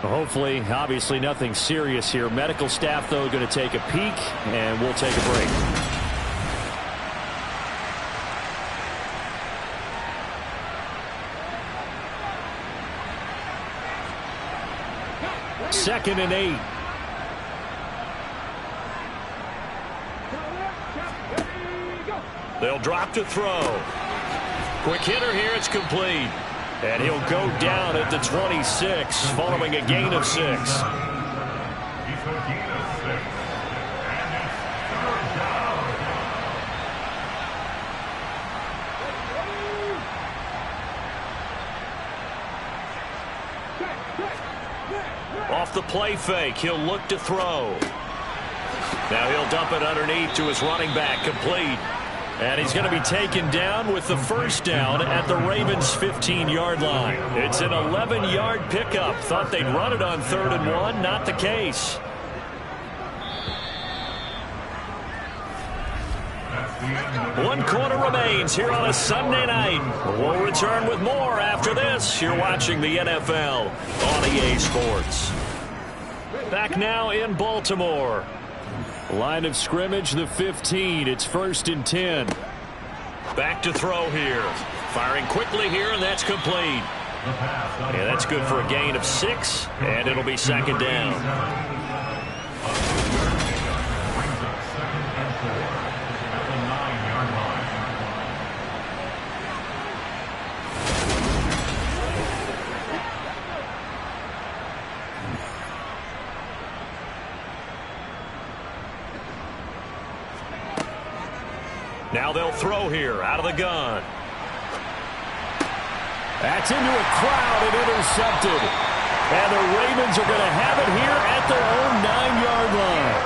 Hopefully, obviously nothing serious here. Medical staff, though, going to take a peek, and we'll take a break. Second and 8. They'll drop to throw. Quick hitter here, it's complete. And he'll go down at the 26 following a gain of 6. Off the play fake, he'll look to throw. Now he'll dump it underneath to his running back, complete. And he's going to be taken down with the first down at the Ravens' 15-yard line. It's an 11-yard pickup. Thought they'd run it on 3rd and 1. Not the case. One quarter remains here on a Sunday night. We'll return with more after this. You're watching the NFL on EA Sports. Back now in Baltimore. Line of scrimmage, the 15. It's 1st and 10. Back to throw here. Firing quickly here, and that's complete. Yeah, that's good for a gain of 6, and it'll be second down. Now they'll throw here out of the gun. That's into a crowd and intercepted. And the Ravens are going to have it here at their own 9-yard line.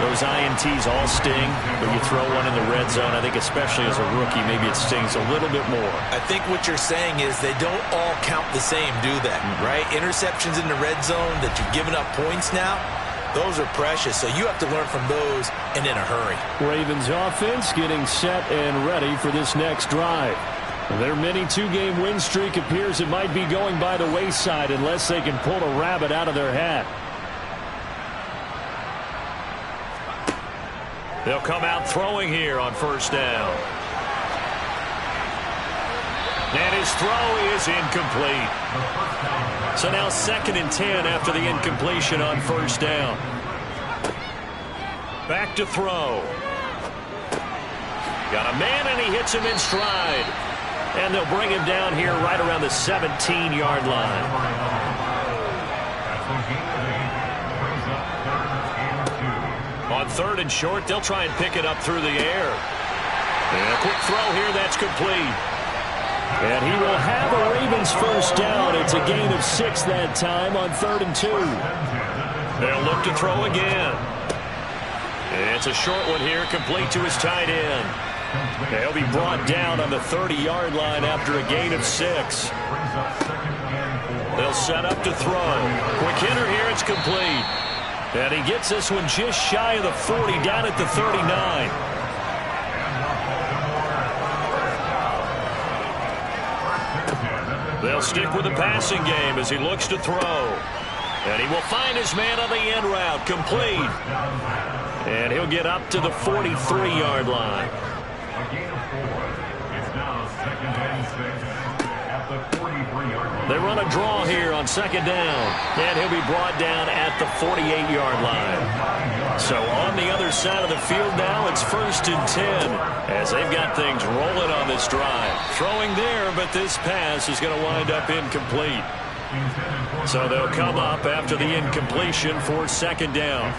Those INTs all sting, but you throw one in the red zone, I think especially as a rookie, maybe it stings a little bit more. I think what you're saying is they don't all count the same, do they? Right? Interceptions in the red zone that you've given up points now, those are precious, so you have to learn from those and in a hurry. Ravens offense getting set and ready for this next drive. Their mini 2-game win streak appears it might be going by the wayside unless they can pull a rabbit out of their hat. They'll come out throwing here on first down. And his throw is incomplete. So now 2nd and 10 after the incompletion on first down. Back to throw. Got a man and he hits him in stride. And they'll bring him down here right around the 17-yard line. On 3rd and short, they'll try and pick it up through the air. And a quick throw here, that's complete. And he will have a Ravens first down. It's a gain of 6 that time on 3rd and 2. They'll look to throw again. It's a short one here, complete to his tight end. They'll be brought down on the 30-yard line after a gain of 6. They'll set up to throw. Quick hitter here, it's complete. And he gets this one just shy of the 40, down at the 39. They'll stick with the passing game as he looks to throw. And he will find his man on the end route, complete. And he'll get up to the 43-yard line. A gain of 4. It's now 2nd and 6 at the 43-yard line. They run a draw here on 2nd down. And he'll be brought down at the 48-yard line. So on the other side of the field now, it's 1st and 10 as they've got things rolling on this drive. Throwing there, but this pass is going to wind up incomplete. So they'll come up after the incompletion for 2nd down.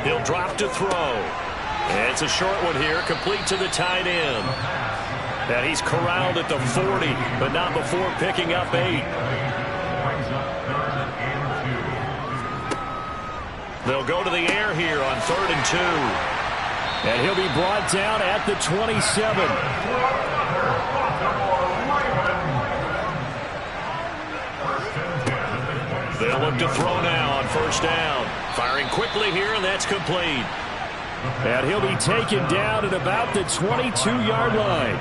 He'll drop to throw. And it's a short one here, complete to the tight end. And he's corralled at the 40, but not before picking up 8. They'll go to the air here on 3rd and 2. And he'll be brought down at the 27. They'll look to throw now on first down. Firing quickly here, and that's complete. And he'll be taken down at about the 22-yard line.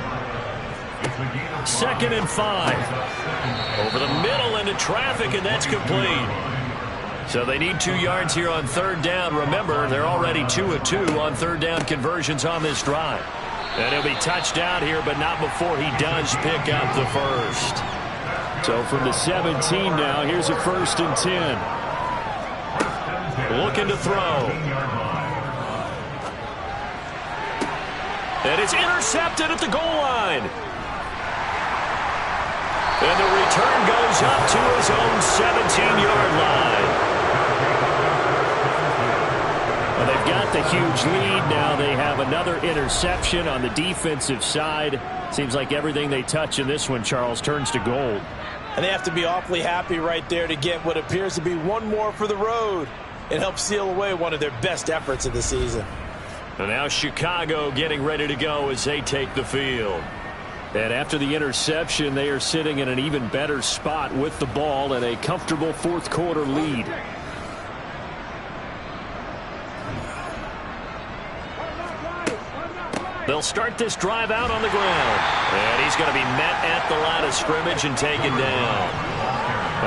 2nd and 5. Over the middle into traffic, and that's complete. So they need 2 yards here on 3rd down. Remember, they're already 2 of 2 on 3rd down conversions on this drive. And he'll be touched down here, but not before he does pick up the first. So from the 17 now, here's a 1st and 10. Looking to throw. And it's intercepted at the goal line. And the return goes up to his own 17-yard line. Well, they've got the huge lead now. They have another interception on the defensive side. Seems like everything they touch in this one, Charles, turns to gold. And they have to be awfully happy right there to get what appears to be one more for the road and help seal away one of their best efforts of the season. And now Chicago getting ready to go as they take the field. And after the interception, they are sitting in an even better spot with the ball and a comfortable 4th quarter lead. They'll start this drive out on the ground. And he's going to be met at the line of scrimmage and taken down.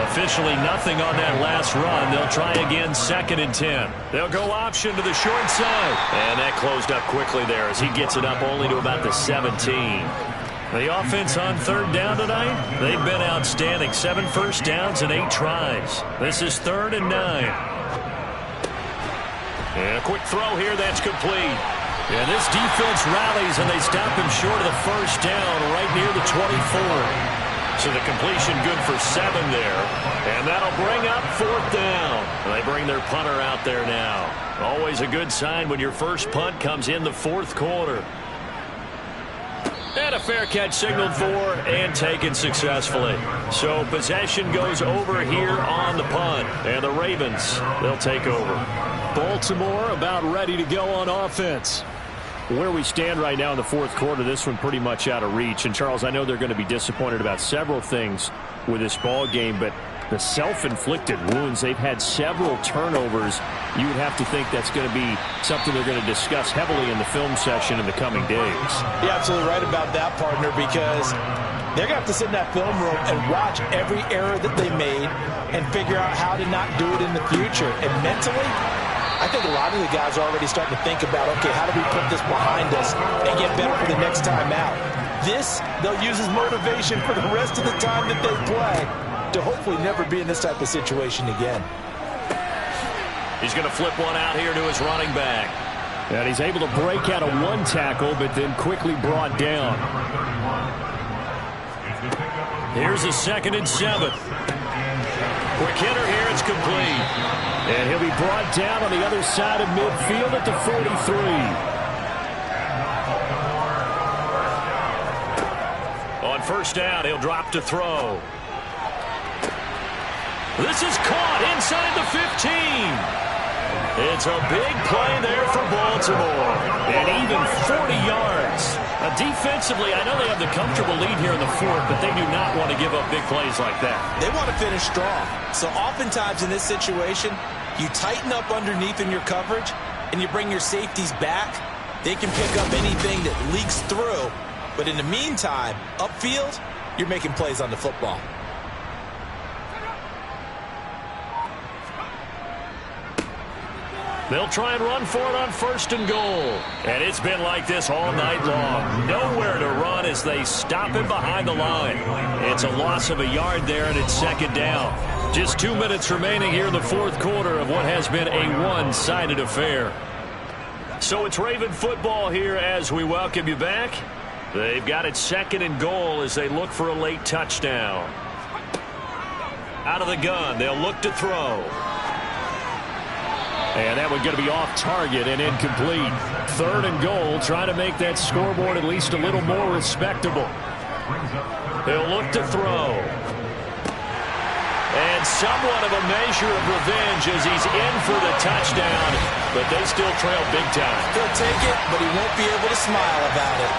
Officially nothing on that last run. They'll try again 2nd and 10. They'll go option to the short side. And that closed up quickly there as he gets it up only to about the 17. The offense on third down tonight, they've been outstanding. 7 first downs and 8 tries. This is 3rd and 9. And a quick throw here that's complete. And this defense rallies, and they stop him short of the first down right near the 24. So the completion good for 7 there. And that'll bring up 4th down. And they bring their punter out there now. Always a good sign when your first punt comes in the 4th quarter. And a fair catch signaled for and taken successfully. So possession goes over here on the punt. And the Ravens, they'll take over. Baltimore about ready to go on offense. Where we stand right now in the 4th quarter, this one pretty much out of reach. And, Charles, I know they're going to be disappointed about several things with this ball game, but the self-inflicted wounds, they've had several turnovers. You would have to think that's going to be something they're going to discuss heavily in the film session in the coming days. You're absolutely right about that, partner, because they're going to have to sit in that film room and watch every error that they made and figure out how to not do it in the future. And mentally, I think a lot of the guys are already starting to think about, okay, how do we put this behind us and get better for the next time out? This, they'll use as motivation for the rest of the time that they play to hopefully never be in this type of situation again. He's going to flip one out here to his running back. And he's able to break out of one tackle, but then quickly brought down. Here's a 2nd and 7. Quick hitter here, it's complete. And he'll be brought down on the other side of midfield at the 43. On first down, he'll drop to throw. This is caught inside the 15. It's a big play there for Baltimore. And even 40 yards. Defensively, I know they have the comfortable lead here in the 4th, but they do not want to give up big plays like that. They want to finish strong. So oftentimes in this situation, you tighten up underneath in your coverage, and you bring your safeties back. They can pick up anything that leaks through. But in the meantime, upfield, you're making plays on the football. They'll try and run for it on 1st and goal. And it's been like this all night long. Nowhere to run as they stop him behind the line. It's a loss of a yard there, and it's 2nd down. Just 2 minutes remaining here in the 4th quarter of what has been a one-sided affair. So it's Raven football here as we welcome you back. They've got it 2nd and goal as they look for a late touchdown. Out of the gun, they'll look to throw. And that one's going to be off target and incomplete. 3rd and goal, trying to make that scoreboard at least a little more respectable. He'll look to throw. And somewhat of a measure of revenge as he's in for the touchdown, but they still trail big time. He'll take it, but he won't be able to smile about it.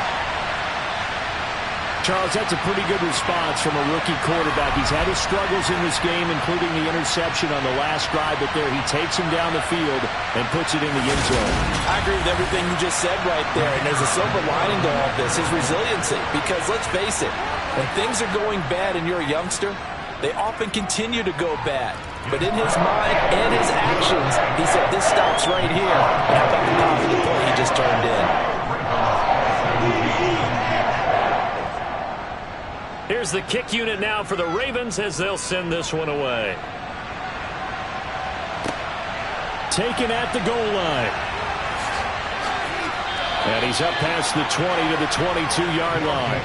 Charles, that's a pretty good response from a rookie quarterback. He's had his struggles in this game, including the interception on the last drive, but there he takes him down the field and puts it in the end zone. I agree with everything you just said right there, and there's a silver lining to all this, his resiliency, because let's face it, when things are going bad and you're a youngster, they often continue to go bad. But in his mind and his actions, he said, this stops right here. And how about the positive play he just turned in? Here's the kick unit now for the Ravens as they'll send this one away. Taken at the goal line. And he's up past the 20 to the 22-yard line.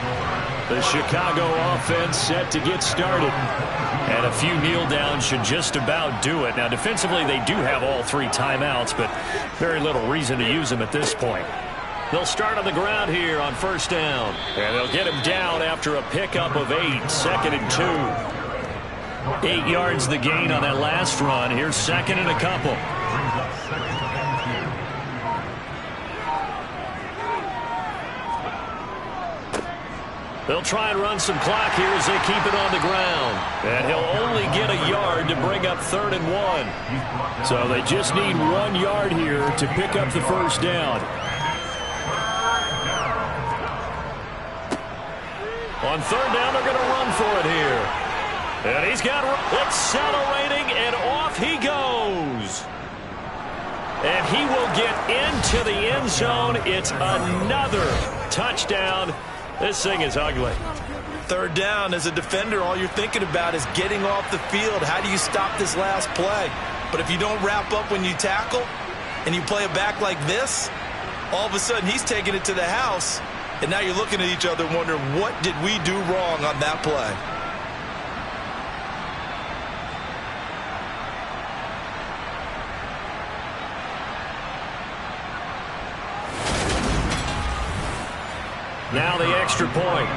The Chicago offense set to get started. And a few kneel downs should just about do it. Now, defensively, they do have all 3 timeouts, but very little reason to use them at this point. They'll start on the ground here on 1st down. And they'll get him down after a pickup of 8, 2nd and 2. 8 yards the gain on that last run. Here's 2nd and a couple. They'll try and run some clock here as they keep it on the ground. And he'll only get a yard to bring up 3rd and 1. So they just need 1 yard here to pick up the 1st down. On 3rd down, they're going to run for it here. And he's got accelerating, and off he goes. And he will get into the end zone. It's another touchdown. This thing is ugly. Third down, as a defender, all you're thinking about is getting off the field. How do you stop this last play? But if you don't wrap up when you tackle and you play it back like this, all of a sudden he's taking it to the house, and now you're looking at each other wondering, what did we do wrong on that play? Now the extra point.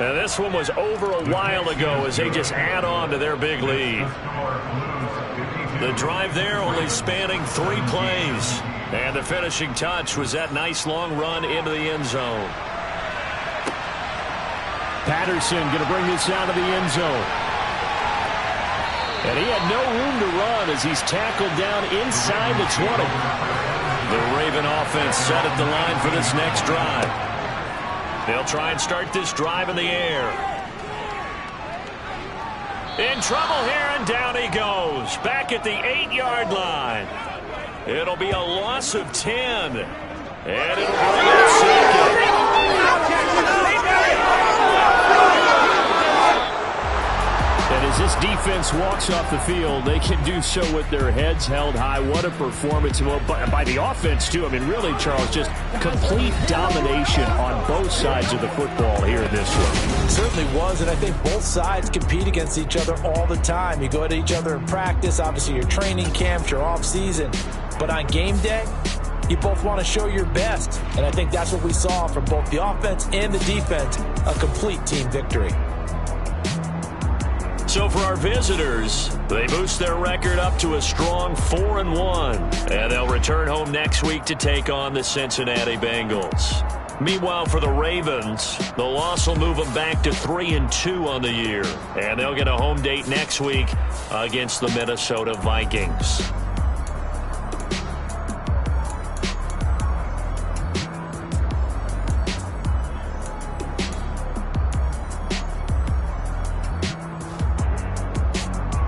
And this one was over a while ago as they just add on to their big lead. The drive there only spanning 3 plays. And the finishing touch was that nice long run into the end zone. Patterson going to bring this out of the end zone. And he had no room to run as he's tackled down inside the 20. The Raven offense set at the line for this next drive. They'll try and start this drive in the air. In trouble here, and down he goes. Back at the 8-yard line. It'll be a loss of 10. And it'll bring up second. And as this defense walks off the field, they can do so with their heads held high. What a performance by the offense, too. I mean, really, Charles, just complete domination on both sides of the football here in this one. It certainly was, and I think both sides compete against each other all the time. You go at each other in practice, obviously your training camps, your off-season. But on game day, you both want to show your best. And I think that's what we saw from both the offense and the defense, a complete team victory. So for our visitors, they boost their record up to a strong 4-1. And they'll return home next week to take on the Cincinnati Bengals. Meanwhile, for the Ravens, the loss will move them back to 3-2 on the year. And they'll get a home date next week against the Minnesota Vikings.